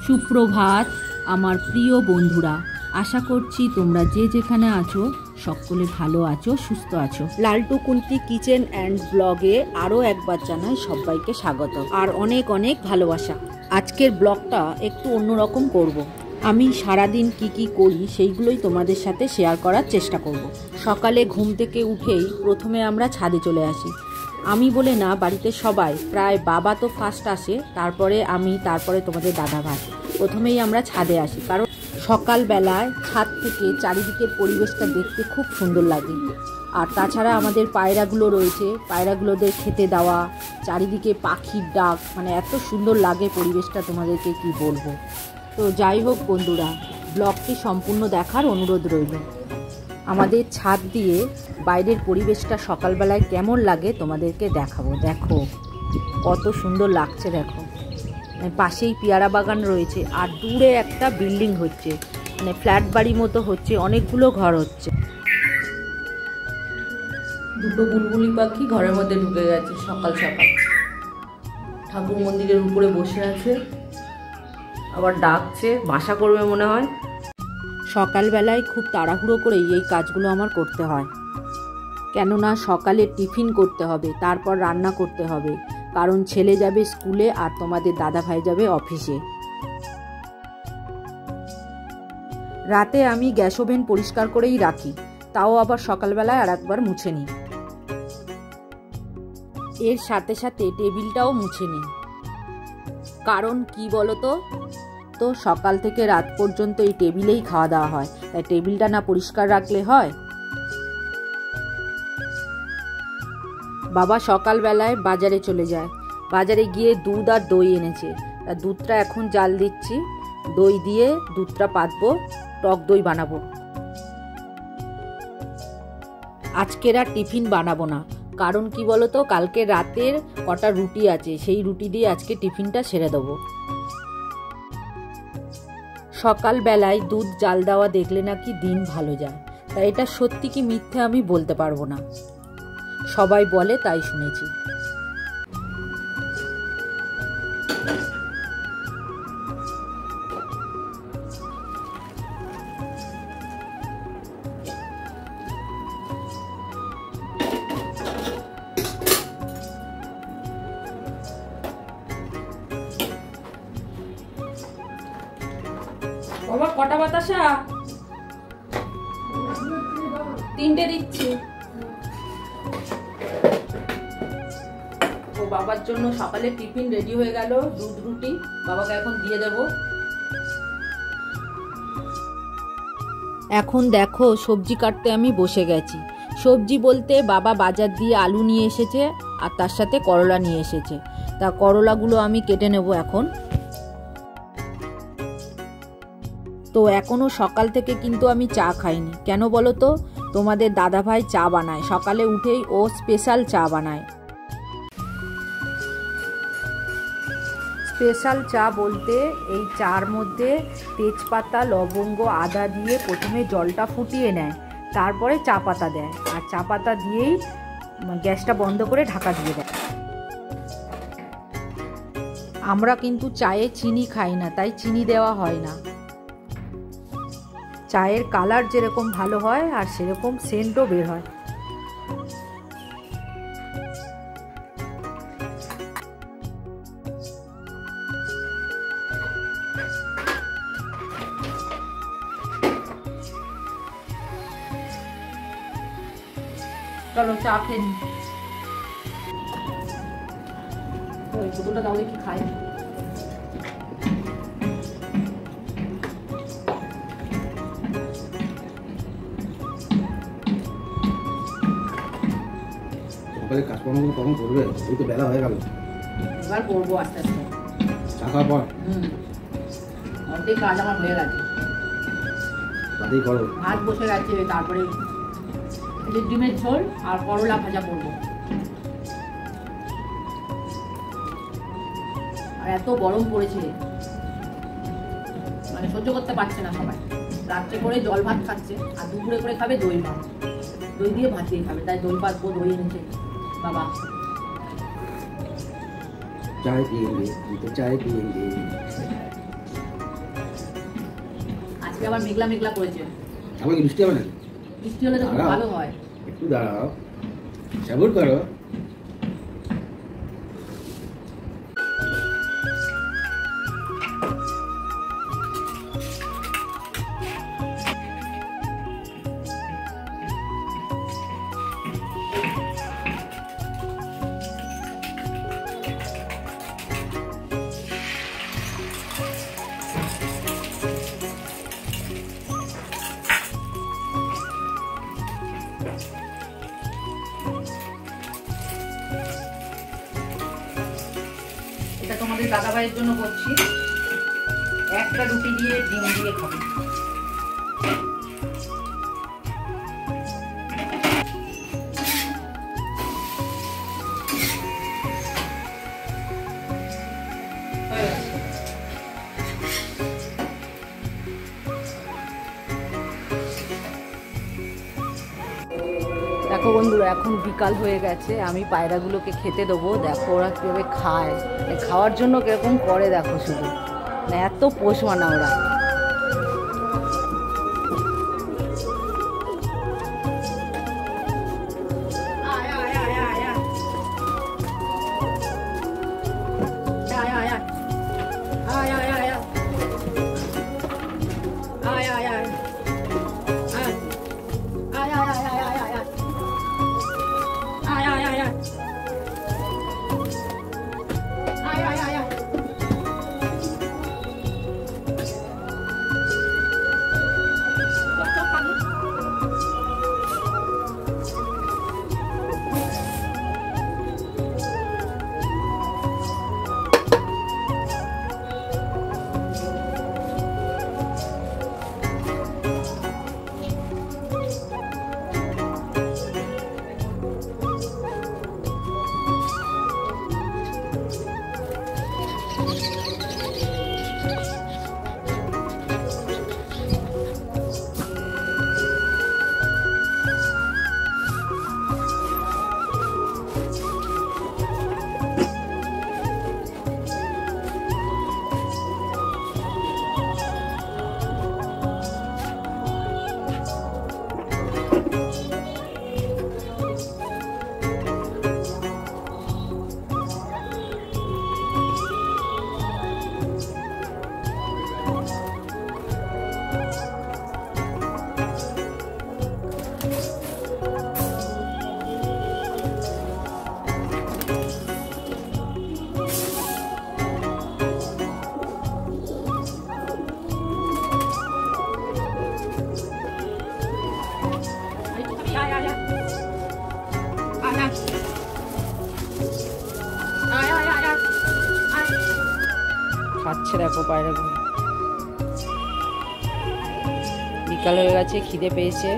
সুপ্রভাত আমার প্রিয় বন্ধুরা, আশা করছি তোমরা যে যেখানে আছো সকলে ভালো আছো, সুস্থ আছো। লালটু কুন্তি কিচেন অ্যান্ড ব্লগে আরও একবার জানাই সবাইকে স্বাগত আর অনেক অনেক ভালোবাসা। আজকের ব্লগটা একটু অন্যরকম করব। আমি সারাদিন কি করি সেইগুলোই তোমাদের সাথে শেয়ার করার চেষ্টা করব। সকালে ঘুম থেকে উঠেই প্রথমে আমরা ছাদে চলে আসি। আমি বলে না, বাড়িতে সবাই, প্রায় বাবা তো ফার্স্ট আসে, তারপরে আমি, তারপরে তোমাদের দাদা ভাই। প্রথমেই আমরা ছাদে আসি, কারণ সকালবেলায় ছাদ থেকে চারিদিকের পরিবেশটা দেখতে খুব সুন্দর লাগে। আর তাছাড়া আমাদের পায়রাগুলো রয়েছে, পায়রাগুলোদের খেতে দেওয়া, চারিদিকে পাখির ডাক, মানে এত সুন্দর লাগে পরিবেশটা, তোমাদেরকে কি বলবো। তো যাই হোক বন্ধুরা, ব্লগটি সম্পূর্ণ দেখার অনুরোধ রইল। আমাদের ছাদ দিয়ে বাইরের পরিবেশটা সকালবেলায় কেমন লাগে তোমাদেরকে দেখাবো। দেখো কত সুন্দর লাগছে, দেখো পাশেই পেয়ারা বাগান রয়েছে আর দূরে একটা বিল্ডিং হচ্ছে, মানে ফ্ল্যাট বাড়ি মতো হচ্ছে, অনেকগুলো ঘর হচ্ছে। দুটো বুলবুলি পাখি ঘরের মধ্যে ঢুকে গেছে সকাল সকাল। ঠাকুর মন্দিরের উপরে বসে আছে, আবার ডাকছে, বাসা করবে মনে হয়। সকালবেলায় খুব তাড়াহুড়ো করেই এই কাজগুলো আমার করতে হয়, কেননা সকালে টিফিন করতে হবে, তারপর রান্না করতে হবে, কারণ ছেলে যাবে স্কুলে আর তোমাদের দাদা ভাই যাবে অফিসে। রাতে আমি গ্যাস ওভেন পরিষ্কার করেই রাখি, তাও আবার সকালবেলায় আর একবার মুছে নিই। এর সাথে সাথে টেবিলটাও মুছে নিই, কারণ কি বলতো, তো সকাল থেকে রাত পর্যন্ত এই টেবিলেই খাওয়া দাওয়া হয়, তাই টেবিলটা না পরিষ্কার রাখলে হয়। বাবা সকালবেলায় বাজারে চলে যায়, বাজারে গিয়ে দুধ আর দই এনেছে, তা দুধটা এখন জাল দিচ্ছি, দই দিয়ে দুধটা পাতবো, টক দই বানাবো। আজকের আর টিফিন বানাবো না, কারণ কি বলতো, কালকে রাতের কটা রুটি আছে, সেই রুটি দিয়ে আজকে টিফিনটা সেরে দেবো। সকালবেলায় দুধ জাল দেওয়া দেখলে নাকি দিন ভালো যায়, তাই এটা সত্যি কি মিথ্যে আমি বলতে পারবো না, সবাই বলে তাই শুনেছি। বাবা কটা বাতাসা? 3টে দিচ্ছি। ও বাবার জন্য সকালে টিফিন রেডি হয়ে গেল, দুধ রুটি বাবাকে এখন দিয়ে দেব। এখন দেখো সবজি কাটতে আমি বসে গেছি। সবজি বলতে বাবা বাজার দিয়ে আলু নিয়ে এসেছে আর তার সাথে করলা নিয়ে এসেছে, তা করলাগুলো আমি কেটে নেব এখন। তো এখনো সকাল থেকে কিন্তু আমি চা খাইনি, কেন বলো তো, তোমাদের দাদাভাই চা বানায়, সকালে উঠেই ও স্পেশাল চা বানায়। স্পেশাল চা বলতে এই চার মধ্যে তেজপাতা, লবঙ্গ, আদা দিয়ে প্রথমে জলটা ফুটিয়ে নেয়, তারপরে চা পাতা দেয়, আর চা পাতা দিয়েই গ্যাসটা বন্ধ করে ঢাকা দিয়ে দেয়। আমরা কিন্তু চায়ে চিনি খাই না, তাই চিনি দেওয়া হয় না। চায়ের কালার যেরকম ভালো হয় আর সেরকম সেন্টও বের হয়। চলো চা খেয়ে নি। দুটোটা তাহলে কি খাই? কাজকর্মগুলো কখন করবে? এই তো বেলা হয়ে গেল। এবার করবো আস্তে আস্তে, চা খাওয়ার পর। অর্ধেক কাজ আমার হয়ে গেছে, তাতেই করো। ভাত বসে গেছে, তারপরে ডিমের ঝোল আর করলা ভাজা করবো। আর এত গরম পড়েছে, মানে সহ্য করতে পারছে না সবাই। রাত্রে করে জল ভাত খাচ্ছে আর দুপুরে করে খাবে দই ভাত, দই দিয়ে ভাত দিয়ে খাবে, তাই দই ভাত দই এনেছে বাবা। चाय पिएंगे, तो चाय पिएंगे। আজকে আবার মেঘলা মেঘলা করেছে। এখন কি বৃষ্টি হবে না? বৃষ্টি হলে তো খুব দাঁড়াও। ভালো হয়। একটু দাঁড়াও, সবুর করো। এটা তোমাদের দাদাভাইয়ের জন্য করছি। একটা রুটি দিয়ে ডিম দিয়ে খাবো। দেখো বন্ধুরা, এখন বিকাল হয়ে গেছে, আমি পায়রাগুলোকে খেতে দেবো। দেখো ওরা কীভাবে খায়, খাওয়ার জন্য কিরকম করে দেখো, শুধু মানে এত পোষ মানা ওরা। খাচ্ছে দেখো পায়রাগুলো। বিকাল হয়ে গেছে, খিদে পেয়েছে।